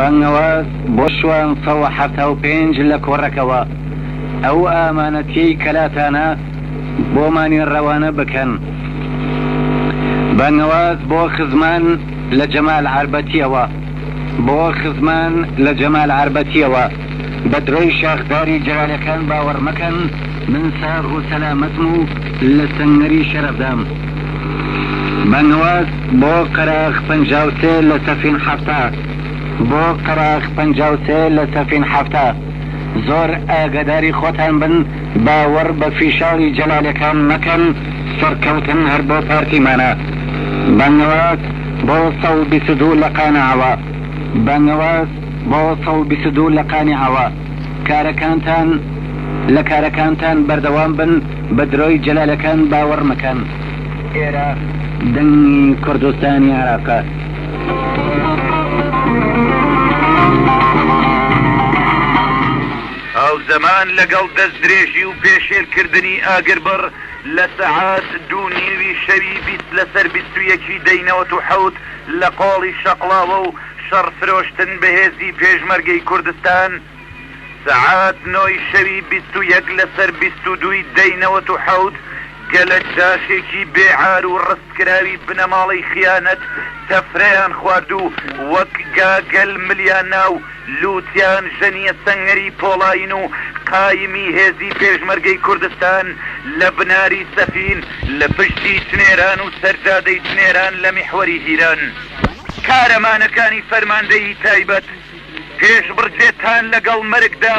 بانگەواز بۆ شوان 175 لە کۆڕەکەوە ئەو ئامانەتیەی کەلاتانە بۆمانی ڕەوانە بکەن. بانگەواز بۆ خزمان لە جەمال عاربەتیەوە بە درۆی شاخداری جەلالەکان باوەڕ مەکەن. من ساغ و سەلامەتم و لە سەنگەری شەرەفدام. بانگەواز بۆ قەراغ 53 لە سەفین حەفتە زۆر ئاگاداری خۆتان بن، باوەڕ بە فیشاڵی جەلالەکان مەکەن، سەرکەوتن هەر بۆ پارتیمانە. بانگەواز بۆ 122 لە قانیعەوە کارەکانتان بەردەوام بن، بە درۆی جەلالەکان باوەڕ مەکەن. ئێرە دەنگی کوردستانی عێراقە. ئەو زەمان لەگەڵ دەستدرێژی و پێشێلکردنی ئاگربڕ لە سەعات 2:30 شەوی 20 لەسەر 21 دەینەوە و حەوت لە قۆڵی شەقڵاوە و شەڕفرۆشتن بەهێزی پێشمەرگەی کوردستان، سەعات 9 شەوی 21 لەسەر 22 دەینەوە و حەوت گەلە جاشێکی بێعار و ڕستکراوی بنەماڵی خیانەت تەفرەیان خوارد و وەک گاگەل ملیان ناو لوتیان ژەنیە سەنگەری پۆڵاین و قایمی هێزی پێشمەرگەی کوردستان لە بناری سەفین لە پشتی تنێران و سەرجادەی تنێران لە میحوەری هیران. کارەمانەکانی فەرماندەیی تایبەت پێشبڕجێتان لەگەڵ مەرگدا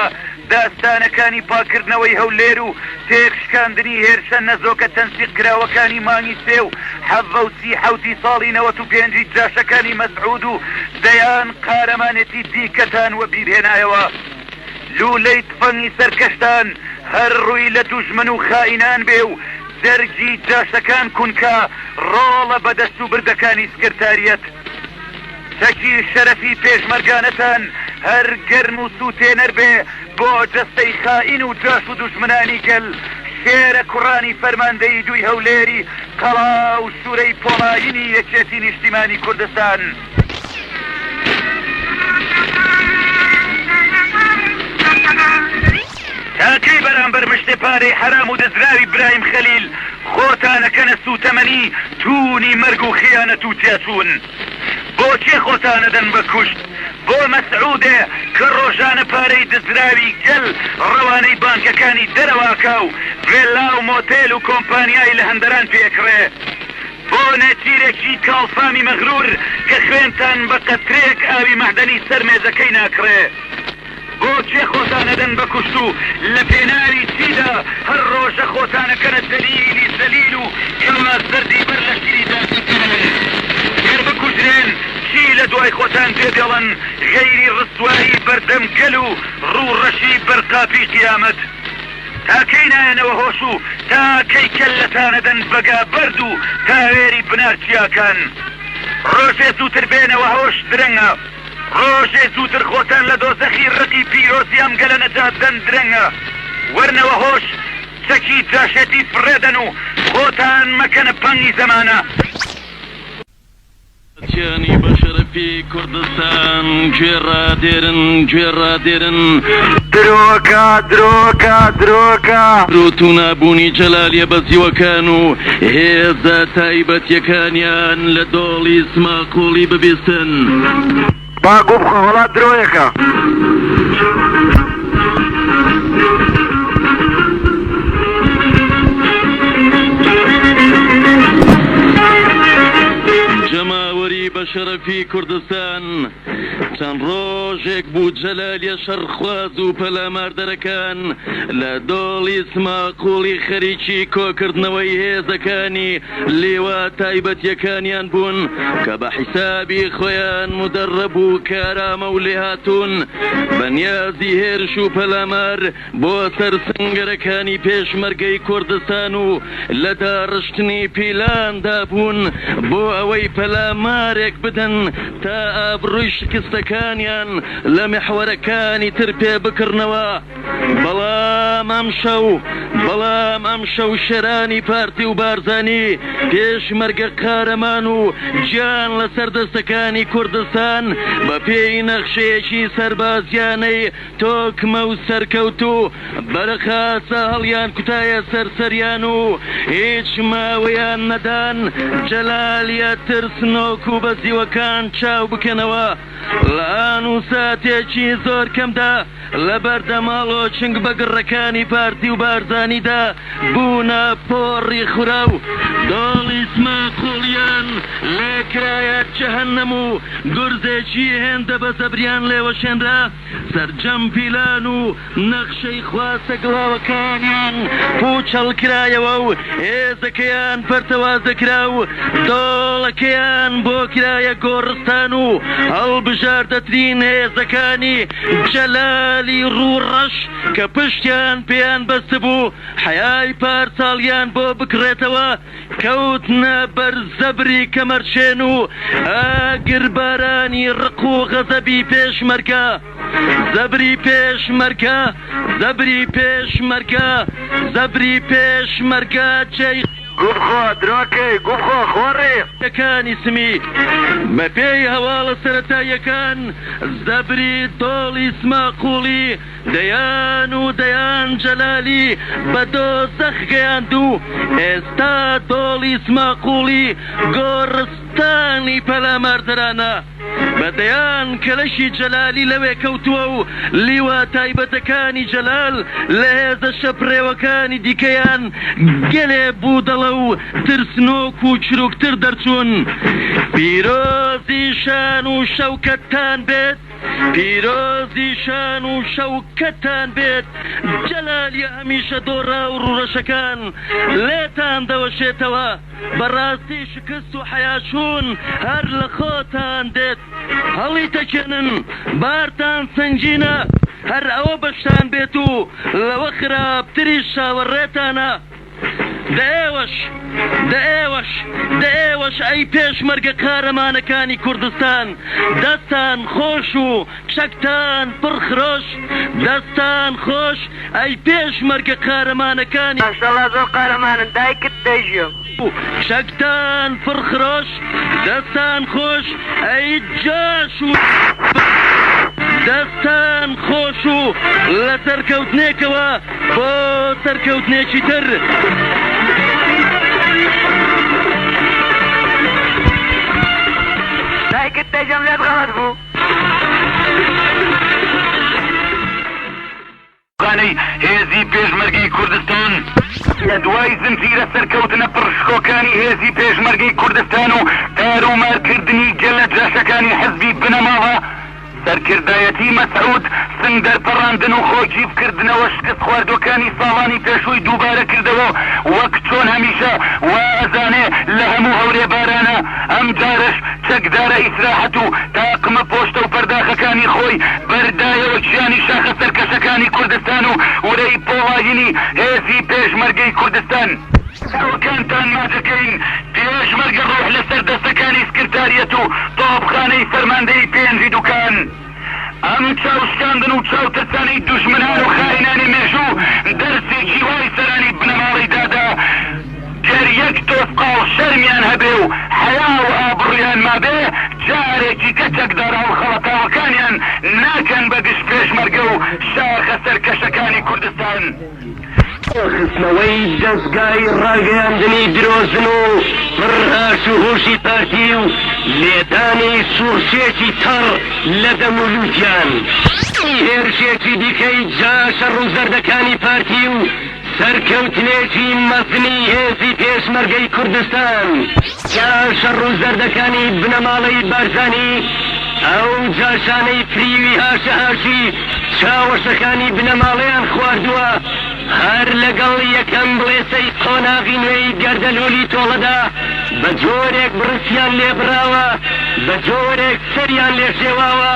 داستانەکانی پاکردنەوەی هەولێر و تێکشکاندنی هێرشە نەزۆکە تەنسیق کراوەکانی مانگی 3 و 1970 ساڵی 95 جاشەکانی مەسعود و دەیان قارەمانێتی دیکەتان وە بیرهێنایەوە. لوولەی تفەنگی سەرکەشتان هەر ڕووی لە دوژمن و خائینان بێ و دەرگی جاشەکان کونکە ڕۆڵە بەدەست و بردەکانی سکرتاریەت. تەکی شەرەفی پێشمەرگانەتان هەر گەرم و سووتێنەر بێ بۆ جەستەی خائین و جاش و دوژمنانی گەل. شێرە کوڕانی فەرماندەی دوی هەولێری قەڵا و شوورەی پۆڵاینی یەکێتی نیشتیمانی کوردستان. تاکەی بەرامبەر مشتێ پارەی حرام و دەزراوی برایم خەلیل خۆتانەکەنە سوتەمەنی توونی مەرگ و خیانەت و تێچوون. بۆچێ خۆتانەدەن بە کوشت؟ بۆ مەسعودێ کە ڕۆژانە پارەی دزراوی گەل ڕەوانەی بانکەکانی دەرەواکە و ڤێلا و مۆتێل و کۆمپانیای لە هەندەران پێکڕێ. بۆ نەتیرێکی کاڵفامی مەغرور کە خوێنتان بە قەترێک ئاوی مەعدەنی سەر مێزەکەی ناکڕێ. بۆچێ خۆتانەدەن بە کوشت و لە پێناوی چیدا هەر ڕۆژە خۆتانەکەنە دەلیلی زەلیل و کەوا زەردی بەر لە شیریدا گەر بکوژرێن چی لە دوای خۆتان پێدێڵن غەیری ڕسوایی بەردەم گەل و ڕووڕەشی بەرقاپی قیامەت. تاکەی نایەنەوە هۆش و تاکەی کەللەتانەدەن بەگا بەرد و تاوێری بنارچیاکان. ڕۆژێ زووتر بێنەوە هۆش درەنگە، ڕۆژێ زووتر خۆتان لە دۆزەخی ڕقی پیرۆزی ئەم گەلە نەجاتدەن درەنگە. وەرنەوە هۆش چەکی جاشێتی فڕێدەن و خۆتان مەکەنە پەنگی زەمانە. چیانی بەشەرەفی کوردستان گوێڕادێرن درۆکە ڕوتو نابوونی جەلالیە بەزیوەکان و هێزە تایبەتیەکانیان لە دۆڵی سماقۆڵی ببیستن. باگوب خۆڵات درۆیەکە. جەماوەری بەشەرەفی کوردستان چەند ڕۆژێک بوو جەلالیە شەڕخواز و پەلاماردەرەکان لە دۆڵی سماقۆڵی خەریکی کۆکردنەوەی هێزەکانی لێوە تایبەتیەکانیان بوون کە بە حیسابی خۆیان مدەڕەب و کارامە و لێهاتوون بەنیازی هێرش و پەلامار بۆ سەرسنگەرەکانی پێشمەرگەی کوردستان و لە داڕشتنی پیلاندا بوون بۆ ئەوەی پەلامارێک بدەن تا ئابڕووی شکستەکانیان لە محوەرەکانی تر پێ بکردنەوە. بەڵام بەڵام ئەم شەو شێرانی پارتی و بارزانی پێشمەرگە قارەمان و گیان لەسەر دەستەکانی کوردستان بە پێی نەخشەیەکی سەربازیانەی تۆکمە و سەرکەوت و بەرەخاسە هەڵیان کوتایە سەرسەریان و هیچ ماوەیان نەدان جەلالیە ترسنۆک و بەزیوەکان چاو بکەنەوە لە ئان و ساتێکی زۆر کەمدا لە بەردەماڵۆ چنگ بە گڕەکانی پارتی و بارزانیدا بوونە پۆڕی خورا و دۆڵی سماقۆڵیان لێکرایە جەهەنەم و گورزێکی هێندە بە زەبریان لێوەشێنرا سەرجەم پیلان و نەخشەی خواسە گڵاوەکانیان پوچەڵکرایەوە و هێزەکەیان پەرتەوازەکرا و دۆڵەکەیان بۆ کرایە گۆڕستان و هەڵبژاردەترین هێزەکانی جەلالی ڕووڕەش کە پشتیان پێیان بەستە بوو حەیای پارتاڵیان بۆ بکڕێتەوە کەوتنە بەرزەبری کەمەرچێن و ئاگربارانی ڕق و غەزەبی پێشمەرگە زەبری پێشمەرگە زەبری پێشمەرگە زەبری پێشمەرگە جێی گوبخۆ دراکەی گوبخۆ خۆڕێ یەکانی سمی بە پێی هەواڵە سەرەتاییەکان زەبری دۆڵی سماقوڵی دەیان و دەیان جەلالی بە دۆزەخ گەیاند و ئێستا دۆڵی سماقوڵی گۆڕستانی پەلاماردەرانە بەدەیان کەلەشی جەلالی لەوێ کەوتووە و لیوە تایبەتەکانی جەلال لە هێزە شەپڕێوەکانی دیکەیان گەلێ بوودەڵە و ترسنۆک و چروکتر دەرچوون پیرۆزی شان و شەوکەتتان بێت پیرۆزی شان و شەوکەتتان بێت جەلالی هەمیشە دۆڕا و ڕوڕەشەکان لێتان دەوەشێتەوە بەڕاستی شکست و حەیاشون هەر لە خۆتان دێت هەڵی تەکێنن بارتان سنگینە هەر ئەوە بەشتان بێت و لەوە خراپتری شاوەڕێتانە دەئێوەش ئەی پێشمەرگە قارەمانەکانی کوردستان دەستان خۆش و چەکتان پڕخرۆش دەستان خۆش ئەی پێشمەرگە قارەمانەکانی ماشەڵڵا زۆر قارەمانن دایکت دەیژێم چەکتان پڕخرۆش دەستان خۆش ئەی جاش و دەستان خۆش و لە سەرکەوتنێکەوە بۆ سەرکەوتنێکی تر دایکت دەیژێم لێت غەڵەت بوو هێزی پێشمەرگەی کوردستان لە دوای زنجیرە سەرکەوتنە پڕشکۆکانی هێزی پێشمەرگەی کوردستان و دارومارکردنی گەلە جاشەکانی حزبی بنەماوە سەرکردایەتی مەسعود سنگ دەرپەڕاندن و خۆجیبکردنەوە شکست خواردوەکانی ساڵانی پێشووی دووبارە کردەوە وەک چۆن هەمیشە وا ئەزانێ لە هەموو هەورێ بارانە ئەم جارش چەکدارە ئیسراحەت و تاقمە پۆشتە و پەرداخەکانی خۆی بەردایەوە گیانی شاخە سەرکەشەکانی کوردستان و وەرەی پۆڵاینی هێزی پێشمەرگەی کوردستان ئەوکانتان ماجەکەین پێشمەرگە ڕۆح لەسەر دەستەکانی سکرتاریەت و تۆپخانەی فەرماندەی پێنجی دوکان ئەم چاوشکاندن و چاوتەسانی دوژمنان و خاینانی مێژوو دەرسێکی وای سەرانی بنەماڵی دادا گەر یەک تۆسقاڵ شەرمیان هەبێ و حەیا و ئابڕویان مابێ جارێکی کە چەکدارا و خەڵەتاوەکانیان ناکەن بە گشت پێشمەرگە و شاخە سەرکەشەکانی کوردستان خستنەوەی دەستگای ڕاگەیاندنی درۆزن و پڕهاش و هۆشی پارتی و لێدانی سوورچێکی تەڕ لە دەمولووتیان هێرشێکی دیکەی جاشە ڕووزەردەکانی پارتی و سەرکەوتنێکی مەزنی هێزی پێشمەرگەی کوردستان جاشە ڕووزەردەکانی بنەماڵەی بارزانی ئەو جاشانەی فریوی هاشەهاشی چاوەشەکانی بنەماڵەیان خواردووە هەر لەگەڵ یەکەم بڵێسەی قۆناغی نوێی گەردەلولی تۆڵەدا بە جۆرێک بڕسیان لێبراوە بە جۆرێک سەریان لێشێواوە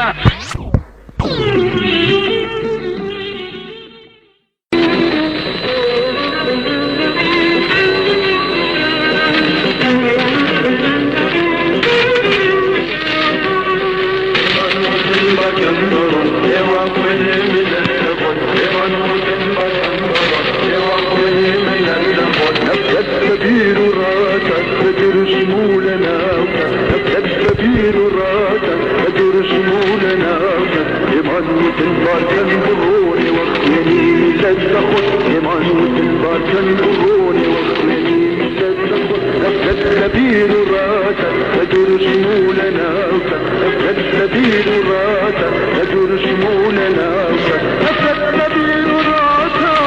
Evan لنا إيمان تنبار كنبروني واخواني لتخد إيمان تنبار كنبروني واخواني لتخد أفلت سبيل راسا تدور شمولنا أفلت سبيل راسا تدور شمولنا أفلت سبيل راسا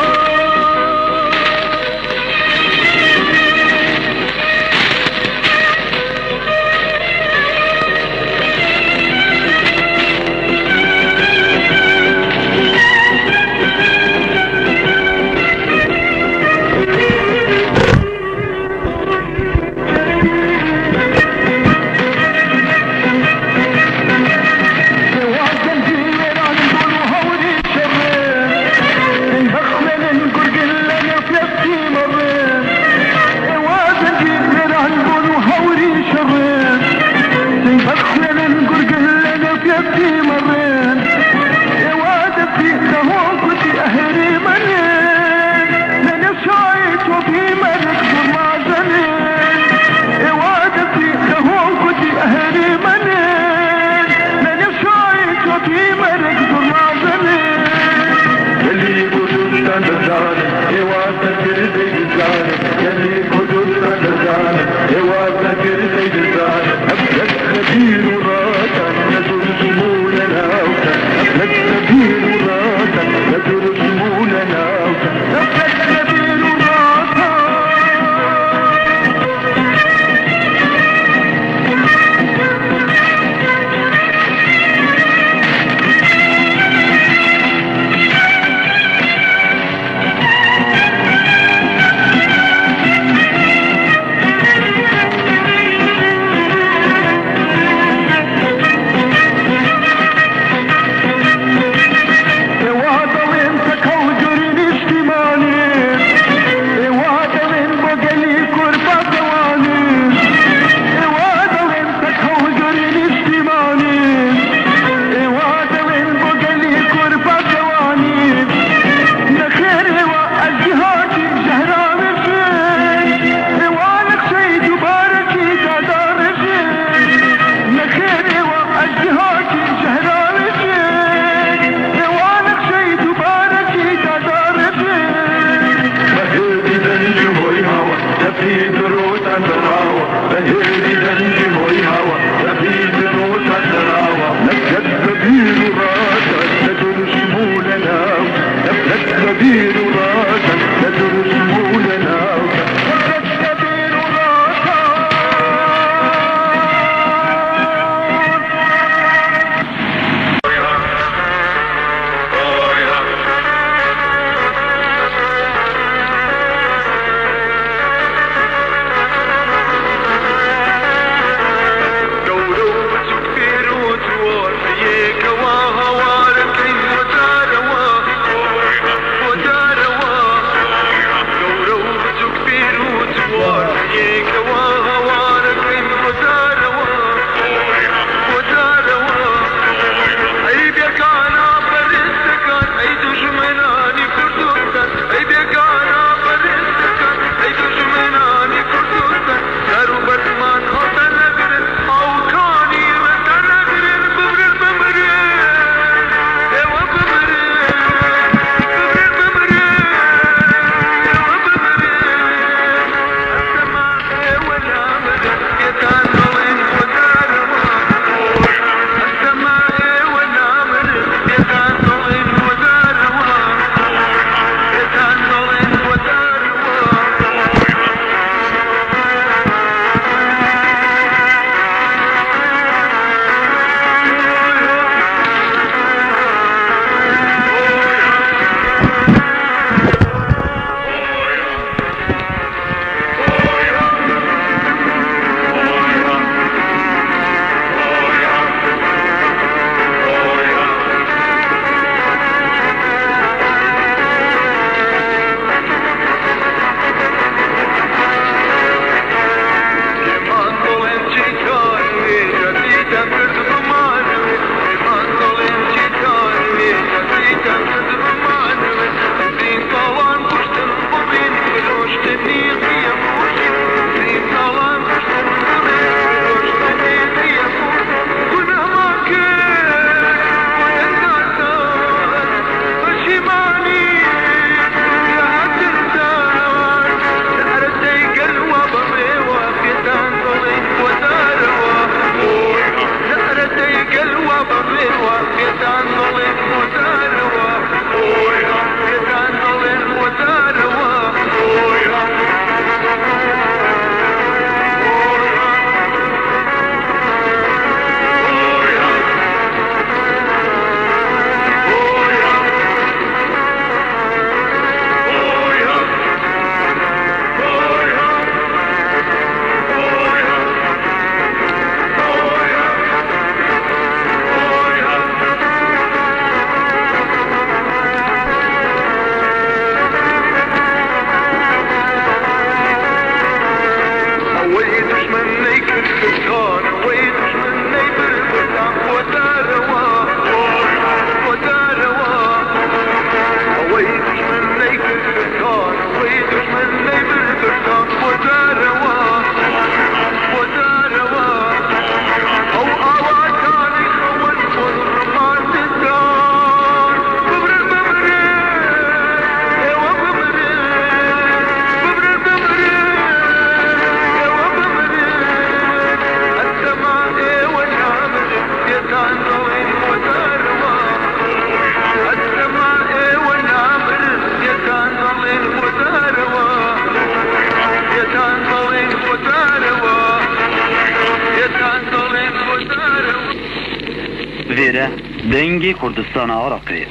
بره دنگی کردستان آراقی